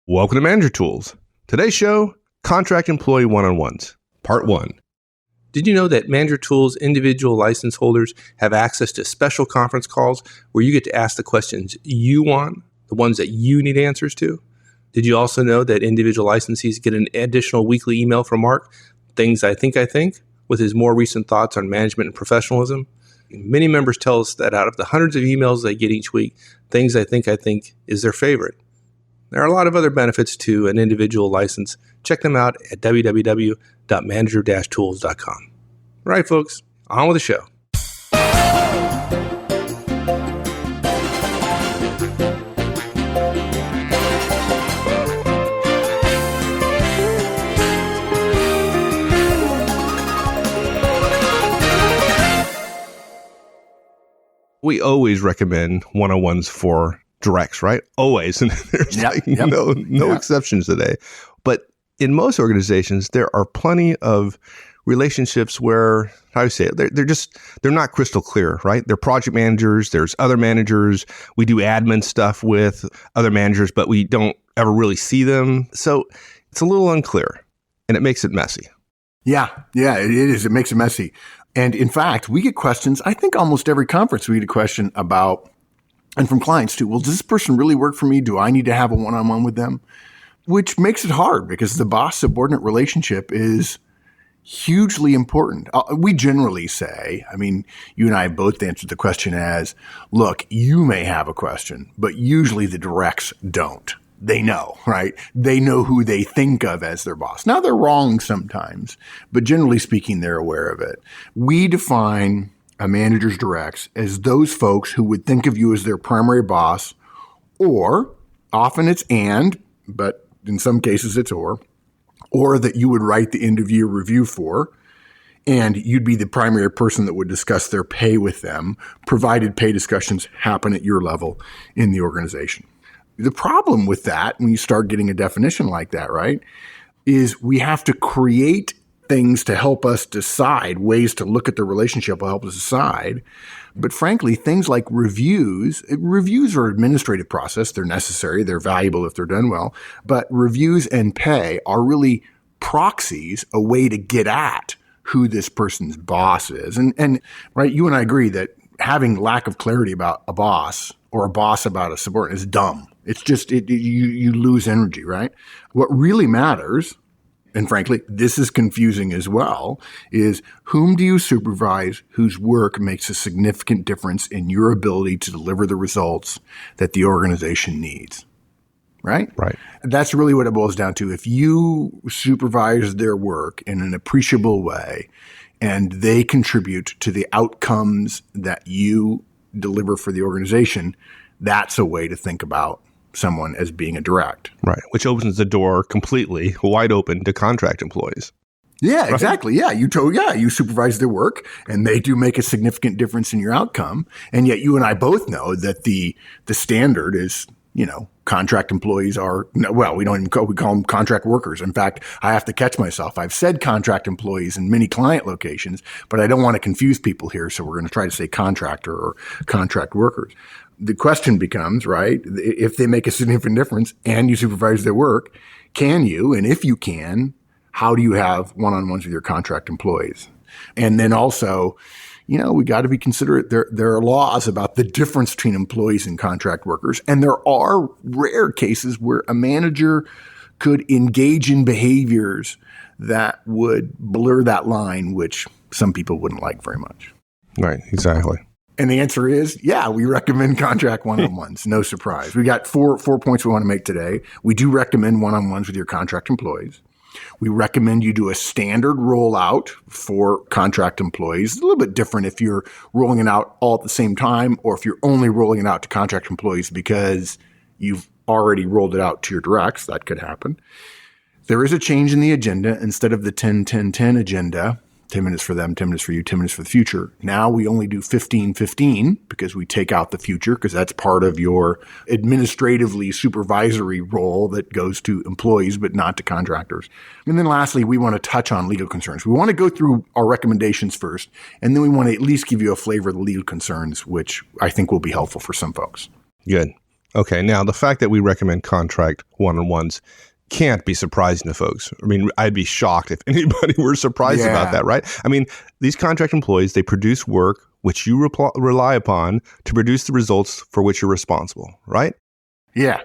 Welcome to Manager Tools. Today's show, Contract Employee One-on-Ones, Part 1. Did you know that Manager Tools individual license holders have access to special conference calls where you get to ask the questions you want, the ones that you need answers to? Did you also know that individual licensees get an additional weekly email from Mark, Things I Think, with his more recent thoughts on management and professionalism? Many members tell us that out of the hundreds of emails they get each week, Things I Think is their favorite. There are a lot of other benefits to an individual license. Check them out at www.manager-tools.com. All right, folks, on with the show. We always recommend one-on-ones for directs, right? Always. And there's no exceptions today. But in most organizations, there are plenty of relationships where, how do you say it? They're not crystal clear, right? They're project managers. There's other managers. We do admin stuff with other managers, but we don't ever really see them. So it's a little unclear and it makes it messy. Yeah, it is. It makes it messy. And in fact, we get questions. I think almost every conference we get a question about, and from clients too, well, does this person really work for me? Do I need to have a one-on-one with them? Which makes it hard because the boss-subordinate relationship is hugely important. We generally say, you and I both answered the question as, look, you may have a question, but usually the directs don't. They know, right? They know who they think of as their boss. Now, they're wrong sometimes, but generally speaking, they're aware of it. We define a manager's directs as those folks who would think of you as their primary boss, or often it's and, but in some cases it's or that you would write the end of year review for, and you'd be the primary person that would discuss their pay with them, provided pay discussions happen at your level in the organization. The problem with that, when you start getting a definition like that, right, is we have to create things to help us decide, ways to look at the relationship will help us decide. But frankly, things like reviews are an administrative process. They're necessary. They're valuable if they're done well. But reviews and pay are really proxies, a way to get at who this person's boss is. And right, you and I agree that having lack of clarity about a boss or a boss about a subordinate is dumb. It's just, you lose energy, right? What really matters, and frankly, this is confusing as well, is whom do you supervise whose work makes a significant difference in your ability to deliver the results that the organization needs, right? Right. That's really what it boils down to. If you supervise their work in an appreciable way and they contribute to the outcomes that you deliver for the organization, that's a way to think about someone as being a direct. Right. Which opens the door completely wide open to contract employees. Yeah, right? Exactly. Yeah. You supervise their work and they do make a significant difference in your outcome. And yet you and I both know that the standard is, contract employees are, we call them contract workers. In fact, I have to catch myself. I've said contract employees in many client locations, but I don't want to confuse people here. So we're going to try to say contractor or contract workers. The question becomes, right, if they make a significant difference and you supervise their work, can you? And if you can, how do you have one-on-ones with your contract employees? And then also, we got to be considerate. There are laws about the difference between employees and contract workers. And there are rare cases where a manager could engage in behaviors that would blur that line, which some people wouldn't like very much. Right, exactly. And the answer is, we recommend contract one-on-ones. No surprise. We got four points we want to make today. We do recommend one-on-ones with your contract employees. We recommend you do a standard rollout for contract employees. It's a little bit different if you're rolling it out all at the same time or if you're only rolling it out to contract employees because you've already rolled it out to your directs. That could happen. There is a change in the agenda. Instead of the 10-10-10 agenda, 10 minutes for them, 10 minutes for you, 10 minutes for the future. Now we only do 15-15 because we take out the future because that's part of your administratively supervisory role that goes to employees but not to contractors. And then lastly, we want to touch on legal concerns. We want to go through our recommendations first, and then we want to at least give you a flavor of the legal concerns, which I think will be helpful for some folks. Good. Okay, now the fact that we recommend contract one-on-ones can't be surprising to folks. I mean, I'd be shocked if anybody were surprised about that, right? I mean, these contract employees, they produce work which you rely upon to produce the results for which you're responsible, right? Yeah.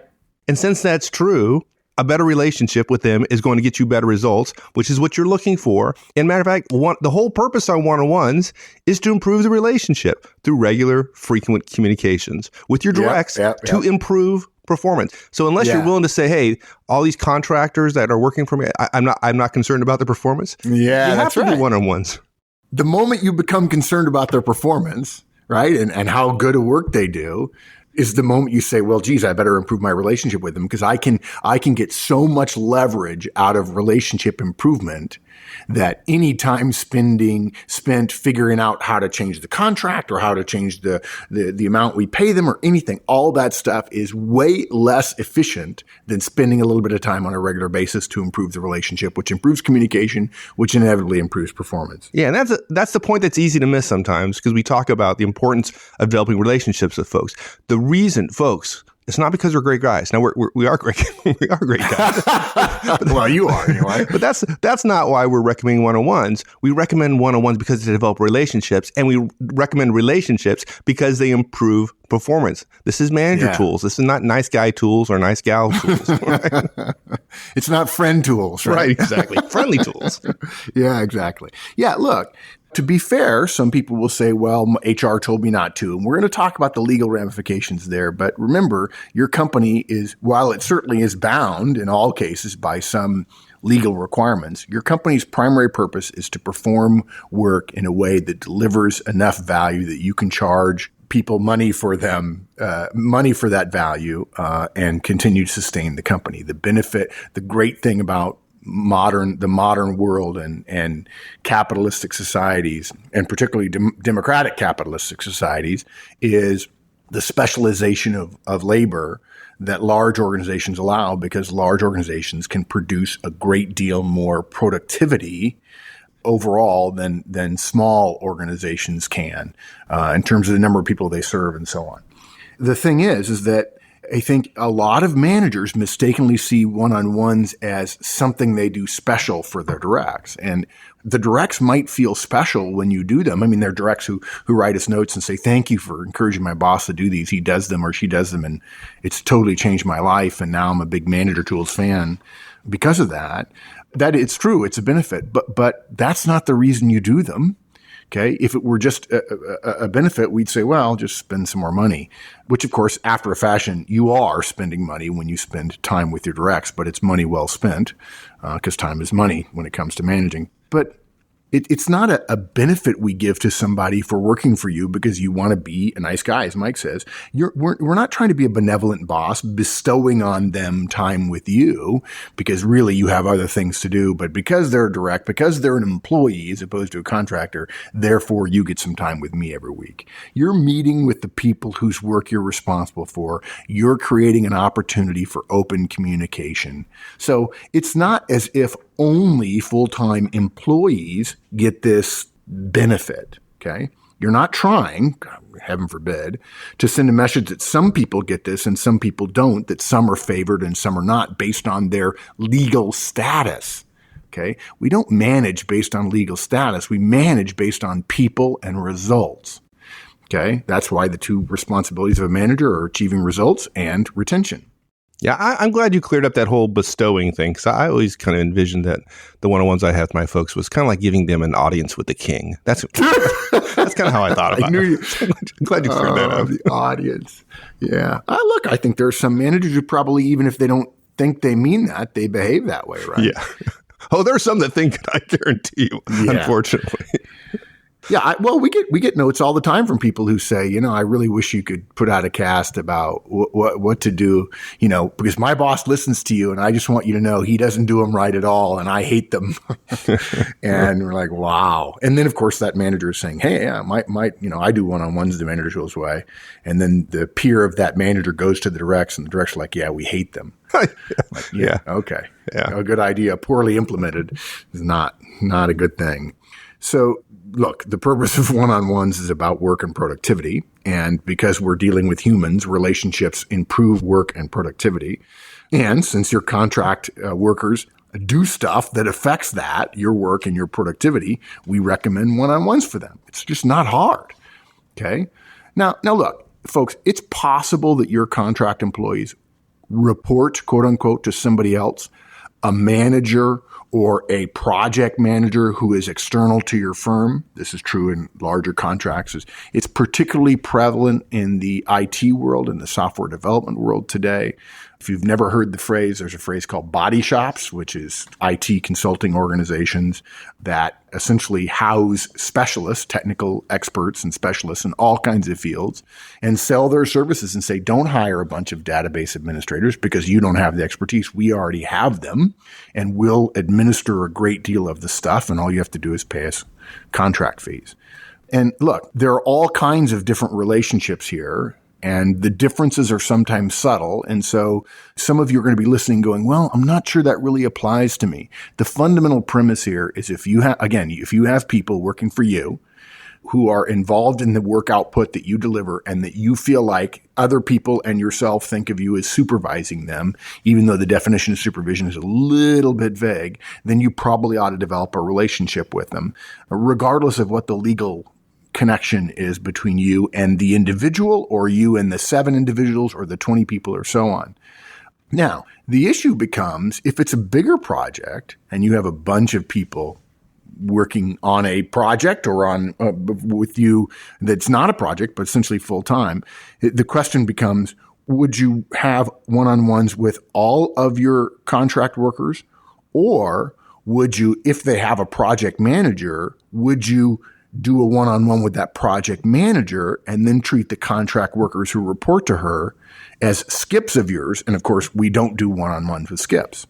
And since that's true, a better relationship with them is going to get you better results, which is what you're looking for. And matter of fact, the whole purpose on one-on-ones is to improve the relationship through regular, frequent communications with your directs to improve performance. So unless you're willing to say, hey, all these contractors that are working for me, I'm not concerned about their performance. Yeah, you have to do one-on-ones. The moment you become concerned about their performance, right, and how good a work they do, is the moment you say, well, geez, I better improve my relationship with them because I can get so much leverage out of relationship improvement that any time spent figuring out how to change the contract or how to change the amount we pay them or anything, all that stuff is way less efficient than spending a little bit of time on a regular basis to improve the relationship, which improves communication, which inevitably improves performance. Yeah, and that's the point that's easy to miss sometimes because we talk about the importance of developing relationships with folks. The reason, folks, it's not because we're great guys. Now we are great. We are great guys. Well, you are anyway. But that's not why we're recommending one-on-ones. We recommend one-on-ones because they develop relationships, and we recommend relationships because they improve performance. This is manager tools. This is not nice guy tools or nice gal tools. Right? It's not friend tools, right? Right, exactly. Friendly tools. Yeah, exactly. Yeah, look. To be fair, some people will say, well, HR told me not to. And we're going to talk about the legal ramifications there. But remember, your company is, while it certainly is bound in all cases by some legal requirements, your company's primary purpose is to perform work in a way that delivers enough value that you can charge people money for that value, and continue to sustain the company. The great thing about the modern world and capitalistic societies, and particularly democratic capitalistic societies, is the specialization of labor that large organizations allow, because large organizations can produce a great deal more productivity overall than small organizations can, in terms of the number of people they serve and so on. The thing is that I think a lot of managers mistakenly see one-on-ones as something they do special for their directs. And the directs might feel special when you do them. I mean, there are directs who write us notes and say, thank you for encouraging my boss to do these. He does them or she does them, and it's totally changed my life. And now I'm a big Manager Tools fan because of that. That it's true. It's a benefit, but that's not the reason you do them. Okay. If it were just a benefit, we'd say, well, just spend some more money, which of course, after a fashion, you are spending money when you spend time with your directs, but it's money well spent, because time is money when it comes to managing. But it's not a benefit we give to somebody for working for you because you want to be a nice guy, as Mike says. We're not trying to be a benevolent boss bestowing on them time with you because really you have other things to do. But because they're direct, because they're an employee as opposed to a contractor, therefore you get some time with me every week. You're meeting with the people whose work you're responsible for. You're creating an opportunity for open communication. So it's not as if only full-time employees get this benefit, okay? You're not trying, heaven forbid, to send a message that some people get this and some people don't, that some are favored and some are not based on their legal status, okay? We don't manage based on legal status. We manage based on people and results, okay? That's why the two responsibilities of a manager are achieving results and retention. Yeah, I'm glad you cleared up that whole bestowing thing, because I always kind of envisioned that the one-on-ones I have with my folks was kind of like giving them an audience with the king. That's kind of how I thought about it. I'm glad you cleared that up. The audience. Yeah. Look, I think there are some managers who probably, even if they don't think they mean that, they behave that way, right? Yeah. Oh, there are some that think it, I guarantee you, unfortunately. Yeah, well, we get notes all the time from people who say, I really wish you could put out a cast about what to do, because my boss listens to you, and I just want you to know he doesn't do them right at all, and I hate them. And we're like, wow. And then, of course, that manager is saying, hey, yeah, I do one-on-ones the Manager Tools way. And then the peer of that manager goes to the directs, and the directs are like, yeah, we hate them. Like, yeah, okay. Yeah. A good idea, poorly implemented, is not a good thing. So look, the purpose of one-on-ones is about work and productivity. And because we're dealing with humans, relationships improve work and productivity. And since your contract workers do stuff that affects that, your work and your productivity, we recommend one-on-ones for them. It's just not hard. Okay. Now look, folks, it's possible that your contract employees report, quote unquote, to somebody else, a manager or a project manager who is external to your firm. This is true in larger contracts. It's particularly prevalent in the IT world, in the software development world today. If you've never heard the phrase, there's a phrase called body shops, which is IT consulting organizations that essentially house specialists, technical experts and specialists in all kinds of fields, and sell their services and say, don't hire a bunch of database administrators because you don't have the expertise. We already have them, and we'll administer a great deal of the stuff, and all you have to do is pay us contract fees. And look, there are all kinds of different relationships here, and the differences are sometimes subtle. And so some of you are going to be listening going, well, I'm not sure that really applies to me. The fundamental premise here is if you have people working for you who are involved in the work output that you deliver and that you feel like other people and yourself think of you as supervising them, even though the definition of supervision is a little bit vague, then you probably ought to develop a relationship with them, regardless of what the legal connection is between you and the individual, or you and the 7 individuals, or the 20 people, or so on. Now, the issue becomes if it's a bigger project and you have a bunch of people working on a project or on with you that's not a project but essentially full time, the question becomes, would you have one-on-ones with all of your contract workers, or would you, if they have a project manager, would you do a one-on-one with that project manager and then treat the contract workers who report to her as skips of yours? And of course, we don't do one-on-ones with skips.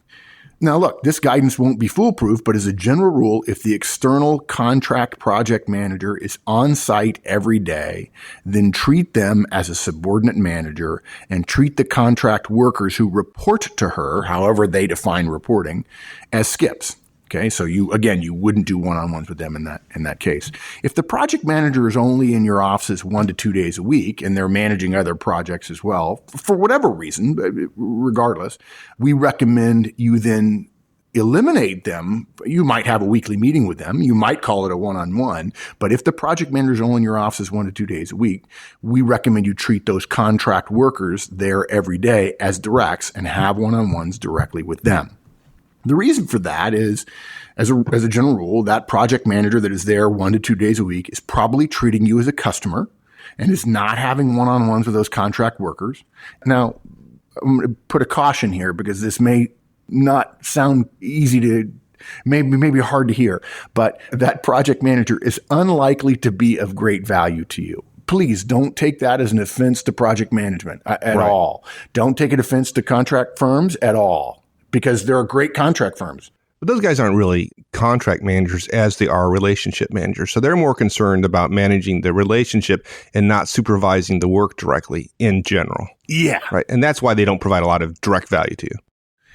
Now, look, this guidance won't be foolproof, but as a general rule, if the external contract project manager is on site every day, then treat them as a subordinate manager and treat the contract workers who report to her, however they define reporting, as skips. Okay, so you wouldn't do one-on-ones with them in that case. If the project manager is only in your offices 1 to 2 days a week and they're managing other projects as well, for whatever reason, regardless, we recommend you then eliminate them. You might have a weekly meeting with them. You might call it a one-on-one. But if the project manager is only in your offices 1 to 2 days a week, we recommend you treat those contract workers there every day as directs and have one-on-ones directly with them. The reason for that is, as a general rule, that project manager that is there 1 to 2 days a week is probably treating you as a customer and is not having one-on-ones with those contract workers. Now, I'm going to put a caution here because this may not sound easy to, maybe hard to hear, but that project manager is unlikely to be of great value to you. Please don't take that as an offense to project management at all. Don't take an offense to contract firms at all, because there are great contract firms. But those guys aren't really contract managers as they are relationship managers. So they're more concerned about managing the relationship and not supervising the work directly in general. Yeah. Right. And that's why they don't provide a lot of direct value to you.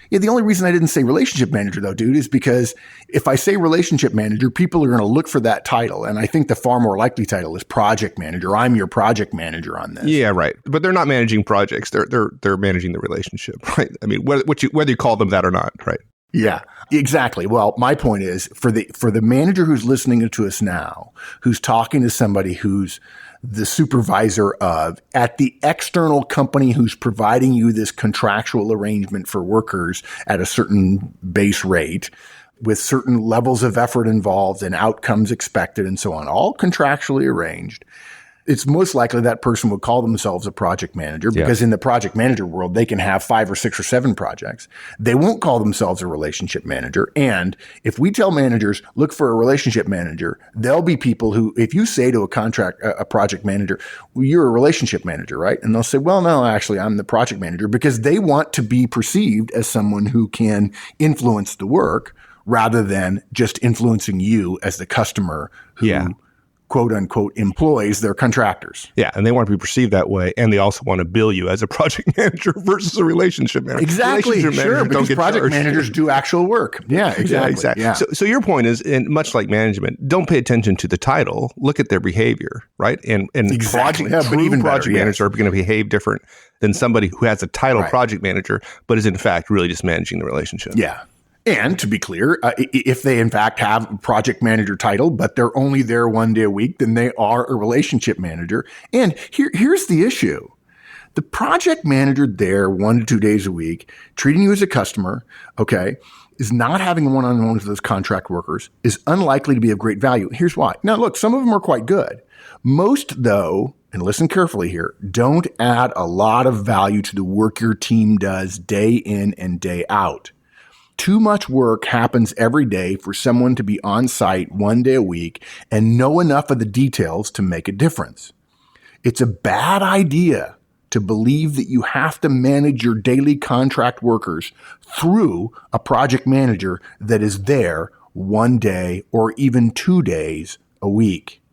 Yeah, the only reason I didn't say relationship manager, though, dude, is because if I say relationship manager, people are going to look for that title. And I think the far more likely title is project manager. I'm your project manager on this. Yeah, right. But they're not managing projects. They're managing the relationship, right? I mean, whether you call them that or not, right? Yeah, exactly. Well, my point is for the manager who's listening to us now, who's talking to somebody who's the supervisor of at the external company who's providing you this contractual arrangement for workers at a certain base rate with certain levels of effort involved and outcomes expected and so on, all contractually arranged. It's most likely that person would call themselves a project manager because in the project manager world, they can have 5 or 6 or 7 projects. They won't call themselves a relationship manager. And if we tell managers, look for a relationship manager, there'll be people who, if you say to a project manager, well, you're a relationship manager, right? And they'll say, well, no, actually, I'm the project manager, because they want to be perceived as someone who can influence the work rather than just influencing you as the customer who quote unquote employees, they're contractors. Yeah, and they want to be perceived that way, and they also want to bill you as a project manager versus a relationship manager. Exactly, sure, because project managers do actual work. Yeah, exactly. Yeah, exactly. Yeah. So your point is, and much like management, don't pay attention to the title. Look at their behavior, right? And exactly. True project managers are going to behave different than somebody who has a title project manager, but is in fact really just managing the relationship. Yeah. And to be clear, if they in fact have a project manager title, but they're only there one day a week, then they are a relationship manager. And here's the issue. The project manager there 1 to 2 days a week, treating you as a customer, okay, is not having one-on-one with those contract workers, is unlikely to be of great value. Here's why. Now, look, some of them are quite good. Most, though, and listen carefully here, don't add a lot of value to the work your team does day in and day out. Too much work happens every day for someone to be on site 1 day a week and know enough of the details to make a difference. It's a bad idea to believe that you have to manage your daily contract workers through a project manager that is there 1 day or even 2 days a week.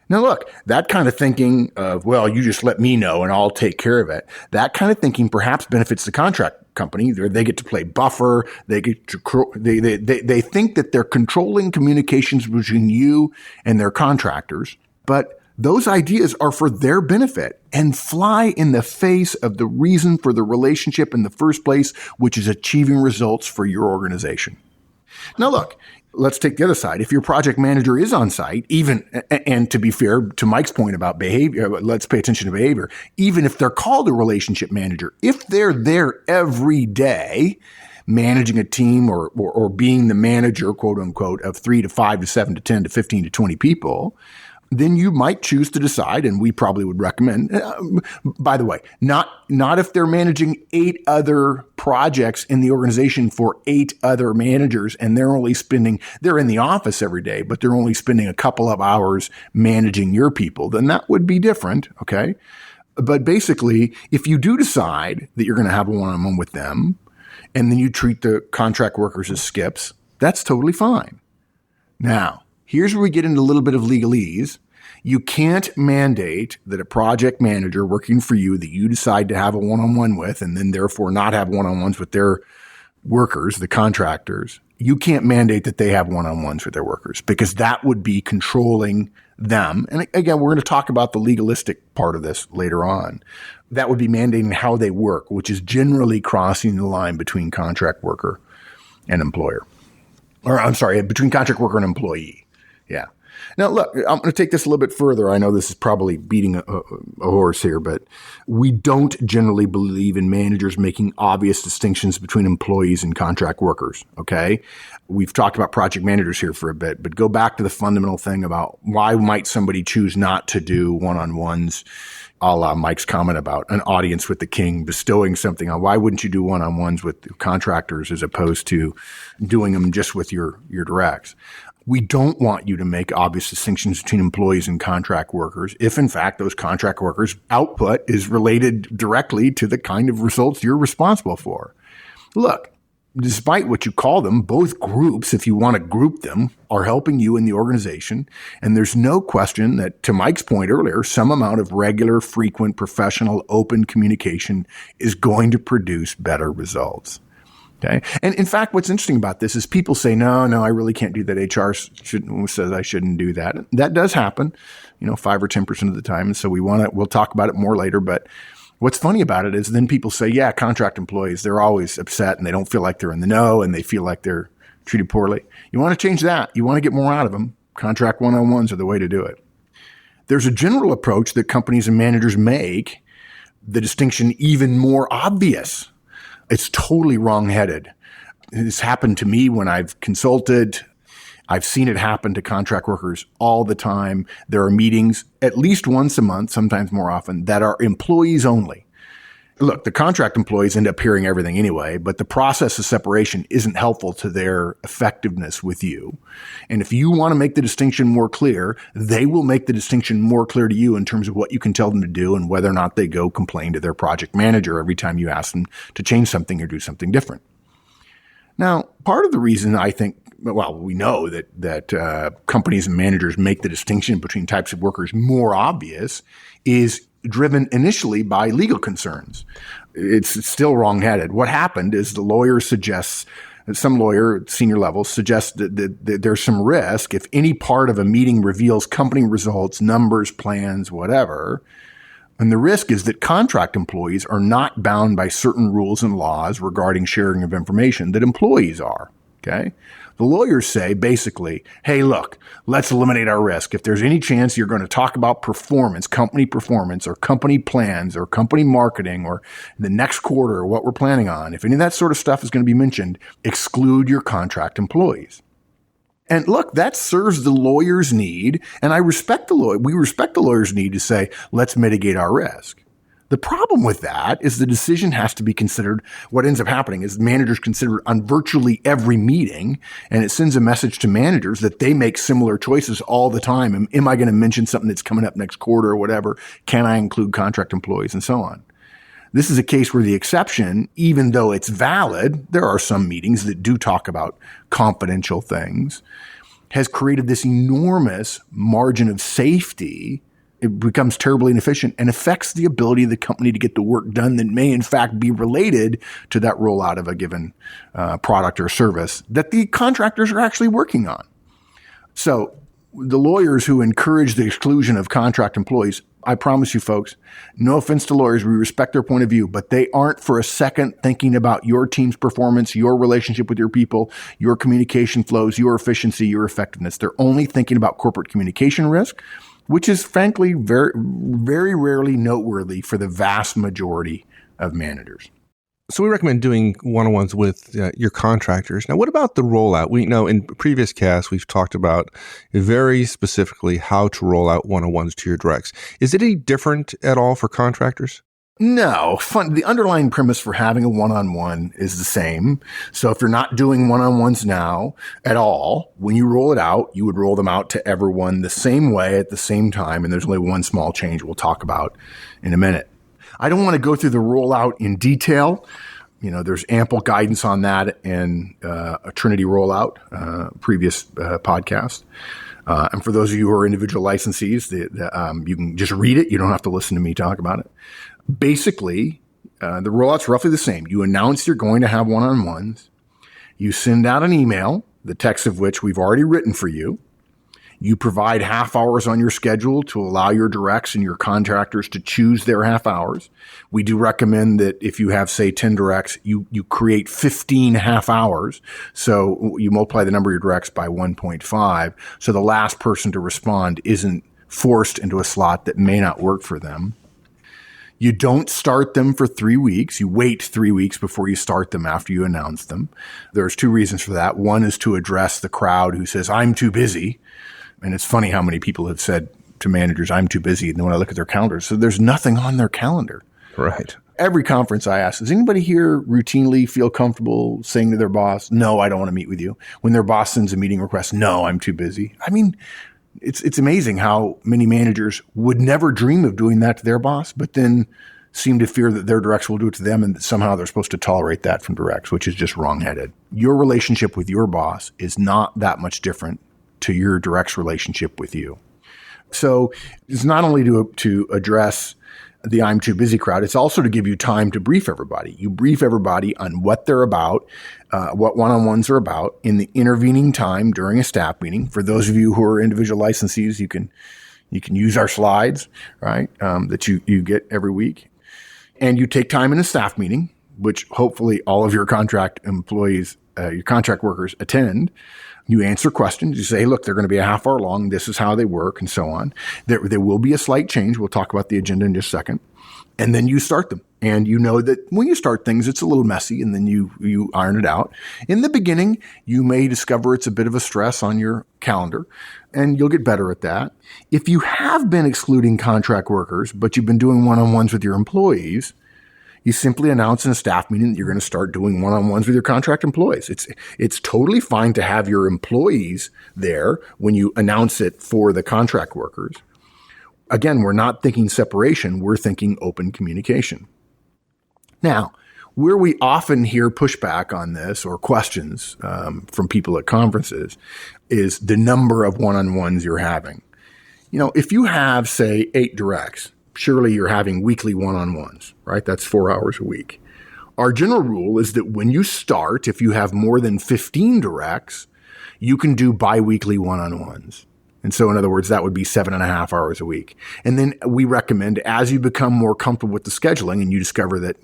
Now, look, that kind of thinking of, well, you just let me know and I'll take care of it. That kind of thinking perhaps benefits the contract company. They get to play buffer. They get to, they think that they're controlling communications between you and their contractors. But those ideas are for their benefit and fly in the face of the reason for the relationship in the first place, which is achieving results for your organization. Now, look, let's take the other side. If your project manager is on site, and to be fair to Mike's point about behavior, let's pay attention to behavior. Even if they're called a relationship manager, if they're there every day managing a team or being the manager, quote unquote, of 3 to 5 to 7 to 10 to 15 to 20 people, then you might choose to decide, and we probably would recommend, by the way, not if they're managing 8 other projects in the organization for 8 other managers and they're in the office every day, but they're only spending a couple of hours managing your people, then that would be different, okay? But basically, if you do decide that you're going to have a one-on-one with them and then you treat the contract workers as skips, that's totally fine. Now, here's where we get into a little bit of legalese. You can't mandate that a project manager working for you that you decide to have a one-on-one with and then therefore not have one-on-ones with their workers, the contractors. You can't mandate that they have one-on-ones with their workers because that would be controlling them. And again, we're going to talk about the legalistic part of this later on. That would be mandating how they work, which is generally crossing the line between contract worker and employer. Or I'm sorry, between contract worker and employee. Yeah. Now, look, I'm going to take this a little bit further. I know this is probably beating a horse here, but we don't generally believe in managers making obvious distinctions between employees and contract workers, okay? We've talked about project managers here for a bit, but go back to the fundamental thing about why might somebody choose not to do one-on-ones, a la Mike's comment about an audience with the king bestowing something on. Why wouldn't you do one-on-ones with contractors as opposed to doing them just with your directs? We don't want you to make obvious distinctions between employees and contract workers if, in fact, those contract workers' output is related directly to the kind of results you're responsible for. Look, despite what you call them, both groups, if you want to group them, are helping you in the organization. And there's no question that, to Mike's point earlier, some amount of regular, frequent, professional, open communication is going to produce better results. Okay. And in fact, what's interesting about this is people say, no, I really can't do that. HR says I shouldn't do that. That does happen, 5 or 10% of the time. And so we'll talk about it more later. But what's funny about it is then people say, yeah, contract employees, they're always upset and they don't feel like they're in the know and they feel like they're treated poorly. You want to change that. You want to get more out of them. Contract one-on-ones are the way to do it. There's a general approach that companies and managers make the distinction even more obvious. It's totally wrong-headed. This happened to me when I've consulted. I've seen it happen to contract workers all the time. There are meetings at least once a month, sometimes more often, that are employees only. Look, the contract employees end up hearing everything anyway, but the process of separation isn't helpful to their effectiveness with you. And if you want to make the distinction more clear, they will make the distinction more clear to you in terms of what you can tell them to do and whether or not they go complain to their project manager every time you ask them to change something or do something different. Now, part of the reason I think, well, we know that companies and managers make the distinction between types of workers more obvious is driven initially by legal concerns. It's still wrongheaded. What happened is some lawyer at senior levels suggests that there's some risk if any part of a meeting reveals company results, numbers, plans, whatever. And the risk is that contract employees are not bound by certain rules and laws regarding sharing of information that employees are. Okay. The lawyers say basically, hey, look, let's eliminate our risk. If there's any chance you're going to talk about performance or company plans or company marketing or the next quarter or what we're planning on, if any of that sort of stuff is going to be mentioned, exclude your contract employees. And look, that serves the lawyer's need. And we respect the lawyer's need to say, let's mitigate our risk. The problem with that is the decision has to be considered. What ends up happening is managers consider on virtually every meeting, and it sends a message to managers that they make similar choices all the time. Am I going to mention something that's coming up next quarter or whatever? Can I include contract employees and so on? This is a case where the exception, even though it's valid, there are some meetings that do talk about confidential things, has created this enormous margin of safety. It becomes terribly inefficient and affects the ability of the company to get the work done that may in fact be related to that rollout of a given product or service that the contractors are actually working on. So the lawyers who encourage the exclusion of contract employees, I promise you folks, no offense to lawyers, we respect their point of view, but they aren't for a second thinking about your team's performance, your relationship with your people, your communication flows, your efficiency, your effectiveness. They're only thinking about corporate communication risk, which is frankly very, very rarely noteworthy for the vast majority of managers. So we recommend doing one-on-ones with your contractors. Now, what about the rollout? We know in previous casts, we've talked about very specifically how to roll out one-on-ones to your directs. Is it any different at all for contractors? No. The underlying premise for having a one-on-one is the same. So if you're not doing one-on-ones now at all, when you roll it out, you would roll them out to everyone the same way at the same time. And there's only one small change we'll talk about in a minute. I don't want to go through the rollout in detail. There's ample guidance on that in a Trinity rollout, previous podcast. And for those of you who are individual licensees, you can just read it. You don't have to listen to me talk about it. Basically, the rollout's roughly the same. You announce you're going to have one-on-ones. You send out an email, the text of which we've already written for you. You provide half hours on your schedule to allow your directs and your contractors to choose their half hours. We do recommend that if you have, say, 10 directs, you create 15 half hours. So you multiply the number of your directs by 1.5. So the last person to respond isn't forced into a slot that may not work for them. You don't start them for 3 weeks. You wait 3 weeks before you start them after you announce them. There's two reasons for that. One is to address the crowd who says, I'm too busy. And it's funny how many people have said to managers, I'm too busy. And then when I look at their calendars, so there's nothing on their calendar. Right. Every conference I ask, does anybody here routinely feel comfortable saying to their boss, no, I don't want to meet with you? When their boss sends a meeting request, no, I'm too busy. I mean, it's amazing how many managers would never dream of doing that to their boss, but then seem to fear that their directs will do it to them and that somehow they're supposed to tolerate that from directs, which is just wrongheaded. Your relationship with your boss is not that much different to your direct's relationship with you. So it's not only to address the I'm too busy crowd, it's also to give you time to brief everybody. You brief everybody on what they're about, what one-on-ones are about in the intervening time during a staff meeting. For those of you who are individual licensees, you can use our slides, right, that you get every week. And you take time in a staff meeting, which hopefully all of your contract employees, your contract workers attend. You answer questions. You say, hey, look, they're going to be a half hour long. This is how they work and so on. There will be a slight change. We'll talk about the agenda in just a second. And then you start them. And you know that when you start things, it's a little messy and then you iron it out. In the beginning, you may discover it's a bit of a stress on your calendar and you'll get better at that. If you have been excluding contract workers, but you've been doing one-on-ones with your employees, you simply announce in a staff meeting that you're going to start doing one-on-ones with your contract employees. It's totally fine to have your employees there when you announce it for the contract workers. Again, we're not thinking separation. We're thinking open communication. Now, Where we often hear pushback on this or questions from people at conferences is the number of one-on-ones you're having. If you have, say, 8 directs, surely you're having weekly one-on-ones, right? That's 4 hours a week. Our general rule is that when you start, if you have more than 15 directs, you can do biweekly one-on-ones. And so, in other words, that would be 7.5 hours a week. And then we recommend, as you become more comfortable with the scheduling and you discover that,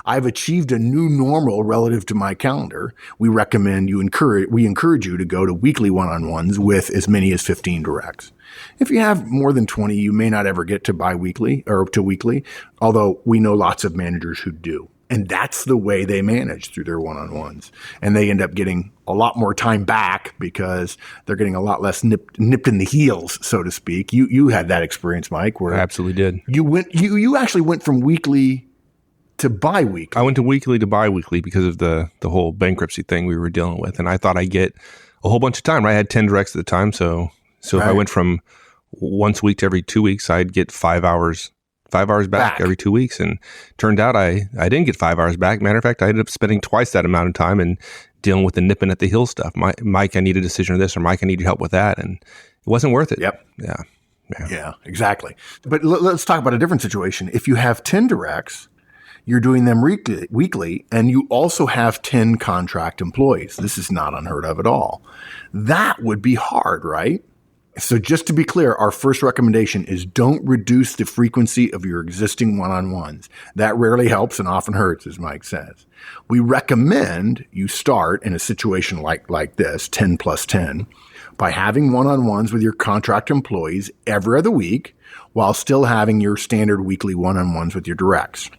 I've achieved a new normal relative to my calendar, we encourage you to go to weekly one-on-ones with as many as 15 directs. If you have more than 20, you may not ever get to biweekly or to weekly, although we know lots of managers who do. And that's the way they manage through their one-on-ones. And they end up getting a lot more time back because they're getting a lot less nipped in the heels, so to speak. You had that experience, Mike, where I absolutely did. You actually went from weekly to biweekly. I went to weekly to biweekly because of the whole bankruptcy thing we were dealing with. And I thought I'd get a whole bunch of time. I had 10 directs at the time. So if I went from once a week to every 2 weeks, I'd get 5 hours back every 2 weeks. And turned out I didn't get 5 hours back. Matter of fact, I ended up spending twice that amount of time and dealing with the nipping at the heel stuff. Mike, I need a decision on this, or Mike, I need your help with that. And it wasn't worth it. Yep. Yeah, exactly. But let's talk about a different situation. If you have 10 directs, you're doing them weekly, and you also have 10 contract employees. This is not unheard of at all. That would be hard, right? So just to be clear, our first recommendation is don't reduce the frequency of your existing one-on-ones. That rarely helps and often hurts, as Mike says. We recommend you start in a situation like this, 10 plus 10, by having one-on-ones with your contract employees every other week while still having your standard weekly one-on-ones with your directs.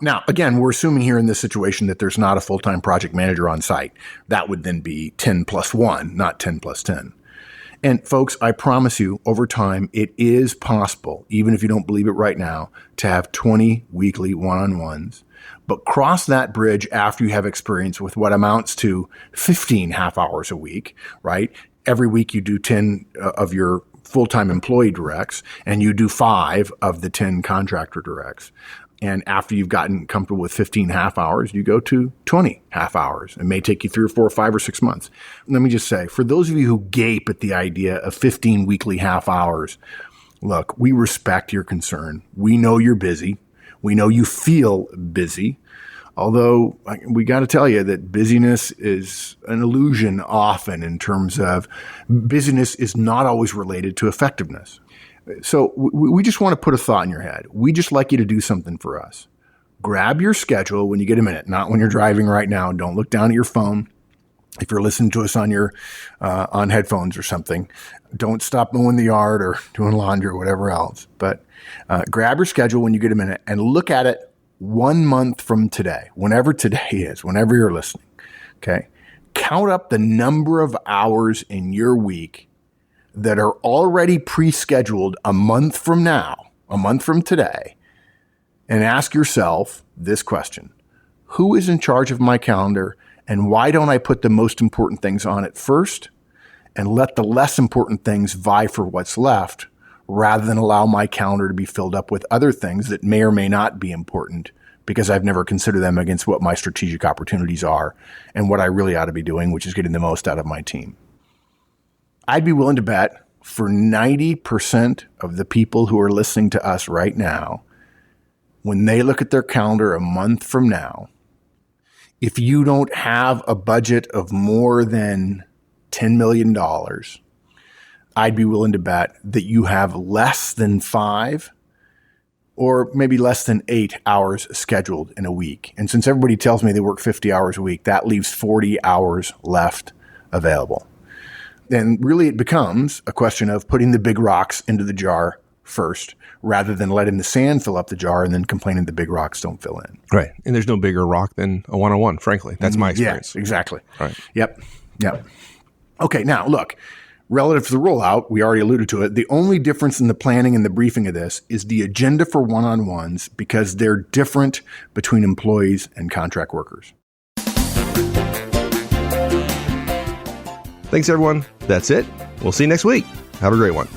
Now, again, we're assuming here in this situation that there's not a full-time project manager on site. That would then be 10 plus 1, not 10 plus 10. And folks, I promise you, over time, it is possible, even if you don't believe it right now, to have 20 weekly one-on-ones. But cross that bridge after you have experience with what amounts to 15 half hours a week, right? Every week you do 10 of your full-time employee directs, and you do 5 of the 10 contractor directs. And after you've gotten comfortable with 15 half hours, you go to 20 half hours. It may take you 3 or 4 or 5 or 6 months. Let me just say, for those of you who gape at the idea of 15 weekly half hours, look, we respect your concern. We know you're busy. We know you feel busy. Although we got to tell you that busyness is an illusion often in terms of busyness is not always related to effectiveness. So we just want to put a thought in your head. We just like you to do something for us. Grab your schedule when you get a minute, not when you're driving right now. Don't look down at your phone. If you're listening to us on your on headphones or something, don't stop mowing the yard or doing laundry or whatever else. But grab your schedule when you get a minute and look at it 1 month from today, whenever today is, whenever you're listening. Okay, count up the number of hours in your week that are already pre-scheduled a month from now, a month from today, and ask yourself this question: who is in charge of my calendar, and why don't I put the most important things on it first and let the less important things vie for what's left, rather than allow my calendar to be filled up with other things that may or may not be important because I've never considered them against what my strategic opportunities are and what I really ought to be doing, which is getting the most out of my team. I'd be willing to bet for 90% of the people who are listening to us right now, when they look at their calendar a month from now, if you don't have a budget of more than $10 million, I'd be willing to bet that you have less than 5 or maybe less than 8 hours scheduled in a week. And since everybody tells me they work 50 hours a week, that leaves 40 hours left available. Then really it becomes a question of putting the big rocks into the jar first, rather than letting the sand fill up the jar and then complaining the big rocks don't fill in. Right. And there's no bigger rock than a one-on-one, frankly. That's my experience. Yeah, exactly. Right. Yep. Okay, now look, relative to the rollout, we already alluded to it. The only difference in the planning and the briefing of this is the agenda for one-on-ones, because they're different between employees and contract workers. Thanks, everyone. That's it. We'll see you next week. Have a great one.